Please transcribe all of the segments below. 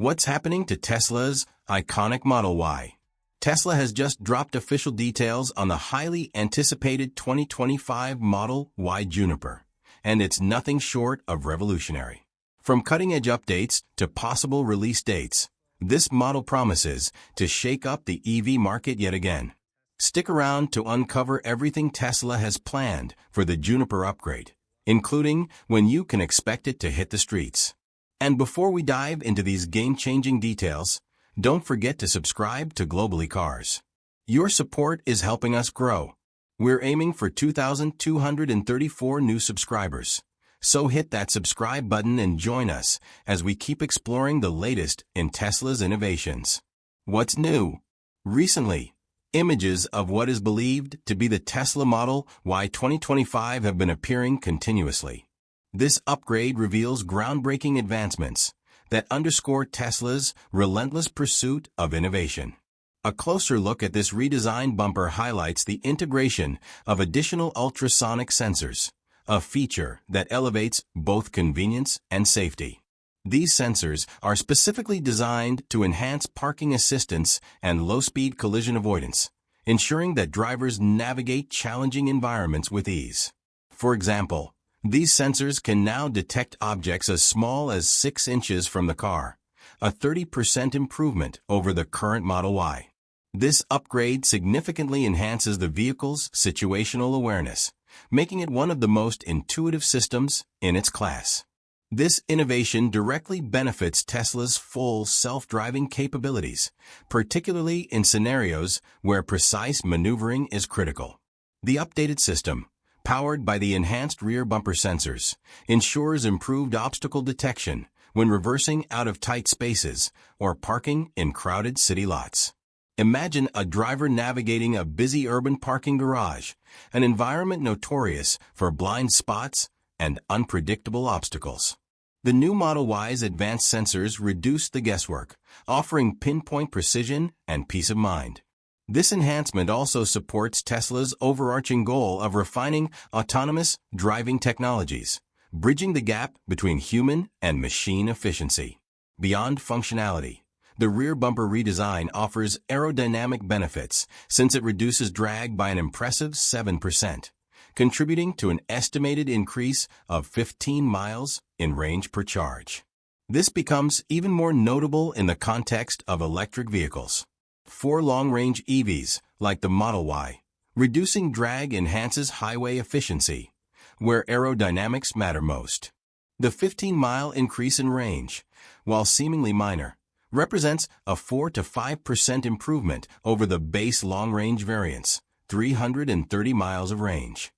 What's happening to Tesla's iconic Model Y? Tesla has just dropped official details on the highly anticipated 2025 Model Y Juniper, and it's nothing short of revolutionary. From cutting-edge updates to possible release dates, this model promises to shake up the EV market yet again. Stick around to uncover everything Tesla has planned for the Juniper upgrade, including when you can expect it to hit the streets. And before we dive into these game-changing details, don't forget to subscribe to Globally Cars. Your support is helping us grow. We're aiming for 2,234 new subscribers. So hit that subscribe button and join us as we keep exploring the latest in Tesla's innovations. What's new? Recently, images of what is believed to be the Tesla Model Y 2025 have been appearing continuously. This upgrade reveals groundbreaking advancements that underscore Tesla's relentless pursuit of innovation. A closer look at this redesigned bumper highlights the integration of additional ultrasonic sensors, a feature that elevates both convenience and safety. These sensors are specifically designed to enhance parking assistance and low-speed collision avoidance, ensuring that drivers navigate challenging environments with ease. For example, these sensors can now detect objects as small as 6 inches from the car, a 30% improvement over the current Model Y. This upgrade significantly enhances the vehicle's situational awareness, making it one of the most intuitive systems in its class. This innovation directly benefits Tesla's full self-driving capabilities, particularly in scenarios where precise maneuvering is critical. The updated system, powered by the enhanced rear bumper sensors, ensures improved obstacle detection when reversing out of tight spaces or parking in crowded city lots. Imagine a driver navigating a busy urban parking garage, an environment notorious for blind spots and unpredictable obstacles. The new Model Y's advanced sensors reduce the guesswork, offering pinpoint precision and peace of mind. This enhancement also supports Tesla's overarching goal of refining autonomous driving technologies, bridging the gap between human and machine efficiency. Beyond functionality, the rear bumper redesign offers aerodynamic benefits since it reduces drag by an impressive 7%, contributing to an estimated increase of 15 miles in range per charge. This becomes even more notable in the context of electric vehicles. For long-range EVs, like the Model Y, reducing drag enhances highway efficiency, where aerodynamics matter most. The 15-mile increase in range, while seemingly minor, represents a 4 to 5% improvement over the base long-range variant's 330 miles of range.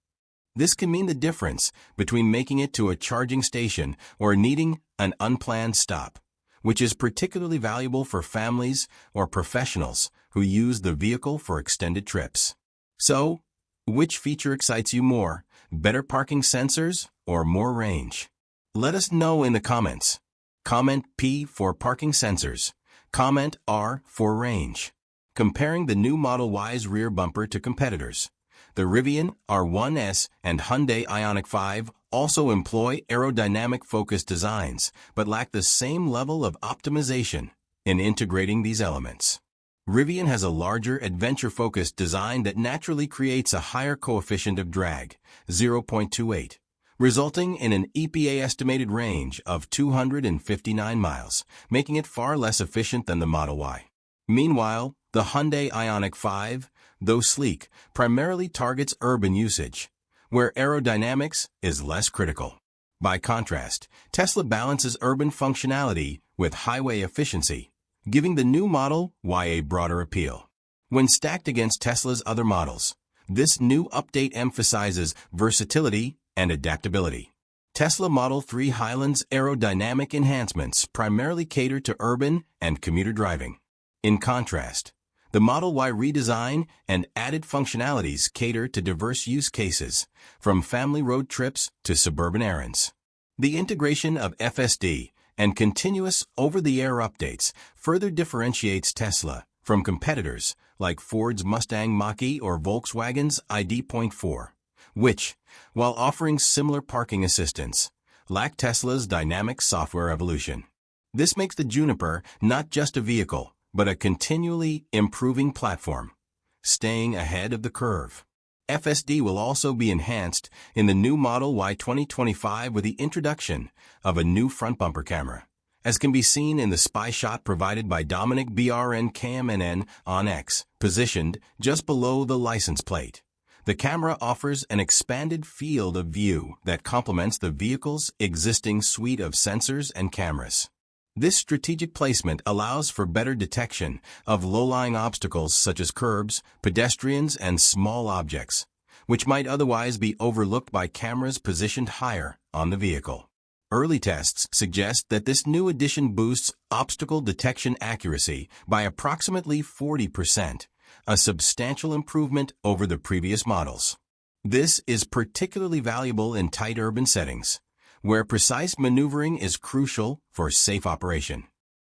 This can mean the difference between making it to a charging station or needing an unplanned stop, which is particularly valuable for families or professionals who use the vehicle for extended trips. So, which feature excites you more, better parking sensors or more range? Let us know in the comments. Comment P for parking sensors. Comment R for range. Comparing the new Model Y's rear bumper to competitors. The Rivian R1S and Hyundai Ioniq 5 also employ aerodynamic-focused designs, but lack the same level of optimization in integrating these elements. Rivian has a larger, adventure-focused design that naturally creates a higher coefficient of drag, 0.28, resulting in an EPA-estimated range of 259 miles, making it far less efficient than the Model Y. Meanwhile, the Hyundai Ioniq 5, though sleek, primarily targets urban usage, where aerodynamics is less critical. By contrast, Tesla balances urban functionality with highway efficiency, giving the new Model Y a broader appeal. When stacked against Tesla's other models, this new update emphasizes versatility and adaptability. Tesla Model 3 Highland's aerodynamic enhancements primarily cater to urban and commuter driving. In contrast, the Model Y redesign and added functionalities cater to diverse use cases, from family road trips to suburban errands. The integration of FSD and continuous over-the-air updates further differentiates Tesla from competitors like Ford's Mustang Mach-E or Volkswagen's ID.4, which, while offering similar parking assistance, lack Tesla's dynamic software evolution. This makes the Juniper not just a vehicle, but a continually improving platform, staying ahead of the curve. FSD will also be enhanced in the new Model Y 2025 with the introduction of a new front bumper camera, as can be seen in the spy shot provided by Dominic BRN KMNN on X, positioned just below the license plate. The camera offers an expanded field of view that complements the vehicle's existing suite of sensors and cameras. This strategic placement allows for better detection of low-lying obstacles such as curbs, pedestrians, and small objects, which might otherwise be overlooked by cameras positioned higher on the vehicle. Early tests suggest that this new addition boosts obstacle detection accuracy by approximately 40%, a substantial improvement over the previous models. This is particularly valuable in tight urban settings, where precise maneuvering is crucial for safe operation.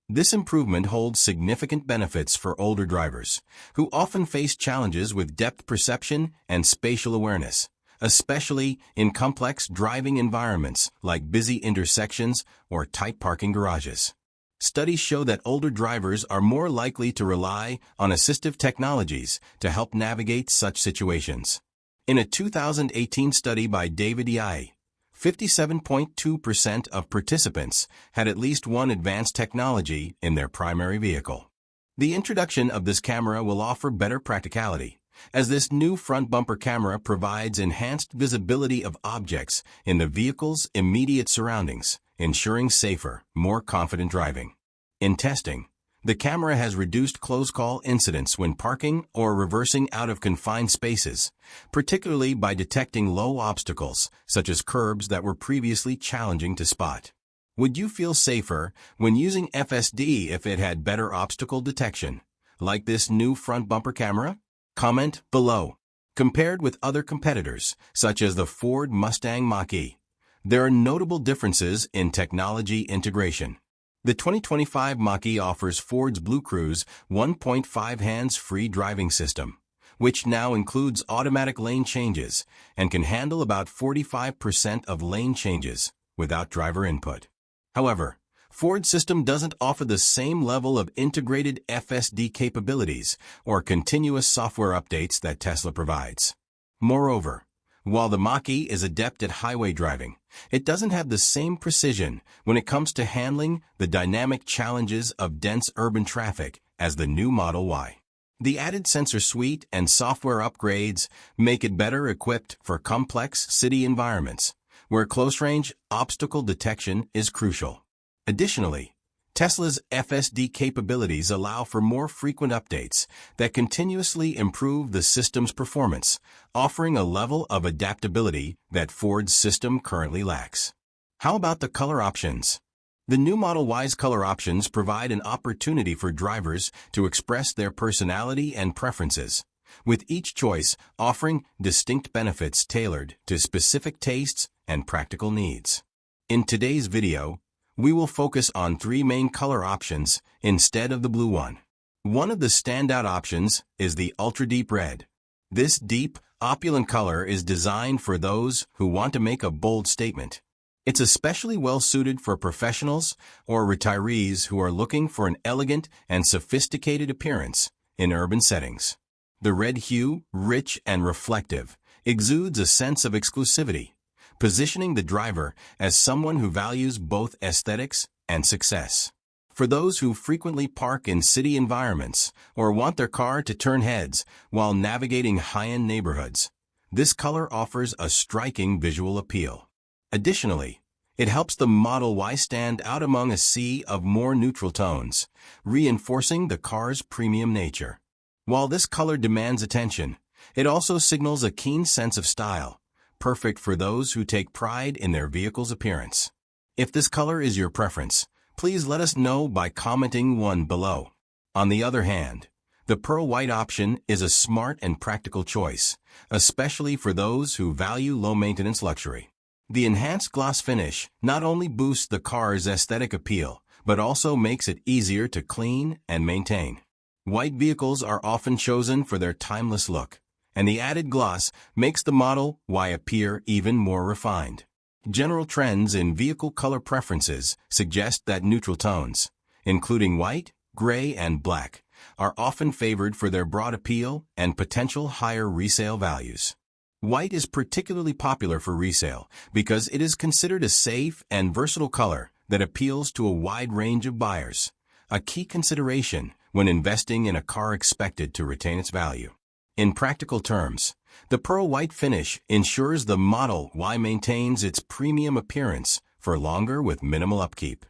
This improvement holds significant benefits for older drivers, who often face challenges with depth perception and spatial awareness, especially in complex driving environments like busy intersections or tight parking garages. Studies show that older drivers are more likely to rely on assistive technologies to help navigate such situations. In a 2018 study by David E. 57.2% of participants had at least one advanced technology in their primary vehicle. The introduction of this camera will offer better practicality, as this new front bumper camera provides enhanced visibility of objects in the vehicle's immediate surroundings, ensuring safer, more confident driving. In testing, the camera has reduced close-call incidents when parking or reversing out of confined spaces, particularly by detecting low obstacles, such as curbs that were previously challenging to spot. Would you feel safer when using FSD if it had better obstacle detection, like this new front bumper camera? Comment below. Compared with other competitors, such as the Ford Mustang Mach-E, there are notable differences in technology integration. The 2025 Mach-E offers Ford's Blue Cruise 1.5 hands-free driving system, which now includes automatic lane changes and can handle about 45% of lane changes without driver input. However, Ford's system doesn't offer the same level of integrated FSD capabilities or continuous software updates that Tesla provides. Moreover, while the Mach-E is adept at highway driving, it doesn't have the same precision when it comes to handling the dynamic challenges of dense urban traffic as the new Model Y. The added sensor suite and software upgrades make it better equipped for complex city environments, where close-range obstacle detection is crucial. Additionally, Tesla's FSD capabilities allow for more frequent updates that continuously improve the system's performance, offering a level of adaptability that Ford's system currently lacks. How about the color options? The new Model Y's color options provide an opportunity for drivers to express their personality and preferences, with each choice offering distinct benefits tailored to specific tastes and practical needs. In today's video, we will focus on three main color options instead of the blue one. One of the standout options is the ultra deep red. This deep, opulent color is designed for those who want to make a bold statement. It's especially well suited for professionals or retirees who are looking for an elegant and sophisticated appearance in urban settings. The red hue, rich and reflective, exudes a sense of exclusivity, positioning the driver as someone who values both aesthetics and success. For those who frequently park in city environments or want their car to turn heads while navigating high-end neighborhoods, this color offers a striking visual appeal. Additionally, it helps the Model Y stand out among a sea of more neutral tones, reinforcing the car's premium nature. While this color demands attention, it also signals a keen sense of style, perfect for those who take pride in their vehicle's appearance. If this color is your preference, please let us know by commenting one below. On the other hand, the pearl white option is a smart and practical choice, especially for those who value low-maintenance luxury. The enhanced gloss finish not only boosts the car's aesthetic appeal, but also makes it easier to clean and maintain. White vehicles are often chosen for their timeless look, and the added gloss makes the Model Y appear even more refined. General trends in vehicle color preferences suggest that neutral tones, including white, gray, and black, are often favored for their broad appeal and potential higher resale values. White is particularly popular for resale because it is considered a safe and versatile color that appeals to a wide range of buyers, a key consideration when investing in a car expected to retain its value. In practical terms, the pearl white finish ensures the Model Y maintains its premium appearance for longer with minimal upkeep.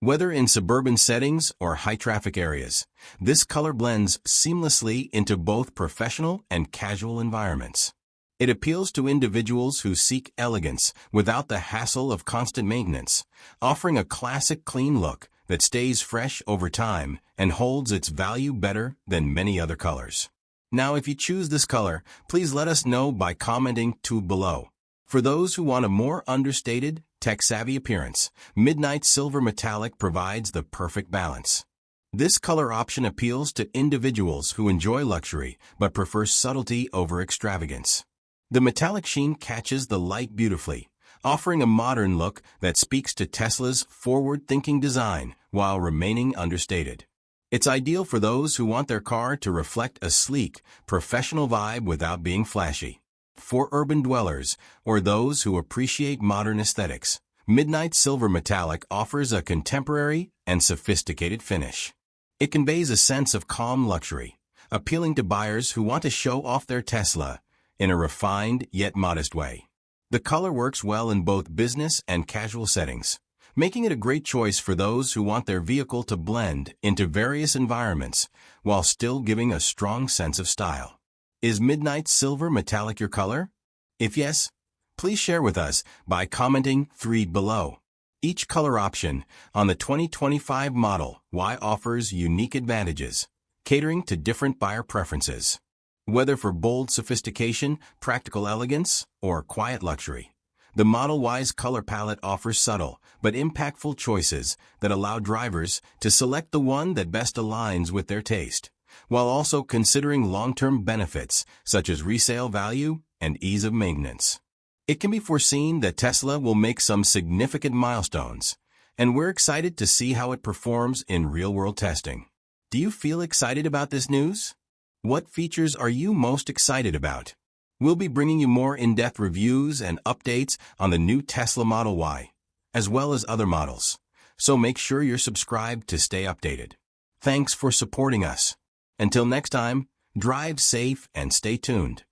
Whether in suburban settings or high-traffic areas, this color blends seamlessly into both professional and casual environments. It appeals to individuals who seek elegance without the hassle of constant maintenance, offering a classic clean look that stays fresh over time and holds its value better than many other colors. Now, if you choose this color, please let us know by commenting below. For those who want a more understated, tech-savvy appearance, Midnight Silver Metallic provides the perfect balance. This color option appeals to individuals who enjoy luxury but prefer subtlety over extravagance. The metallic sheen catches the light beautifully, offering a modern look that speaks to Tesla's forward-thinking design while remaining understated. It's ideal for those who want their car to reflect a sleek, professional vibe without being flashy. For urban dwellers or those who appreciate modern aesthetics, Midnight Silver Metallic offers a contemporary and sophisticated finish. It conveys a sense of calm luxury, appealing to buyers who want to show off their Tesla in a refined yet modest way. The color works well in both business and casual settings, making it a great choice for those who want their vehicle to blend into various environments while still giving a strong sense of style. Is Midnight Silver Metallic your color? If yes, please share with us by commenting below. Each color option on the 2025 Model Y offers unique advantages, catering to different buyer preferences. Whether for bold sophistication, practical elegance, or quiet luxury, the Model Y's color palette offers subtle but impactful choices that allow drivers to select the one that best aligns with their taste, while also considering long-term benefits such as resale value and ease of maintenance. It can be foreseen that Tesla will make some significant milestones, and we're excited to see how it performs in real-world testing. Do you feel excited about this news? What features are you most excited about? We'll be bringing you more in-depth reviews and updates on the new Tesla Model Y, as well as other models, so make sure you're subscribed to stay updated. Thanks for supporting us. Until next time, drive safe and stay tuned.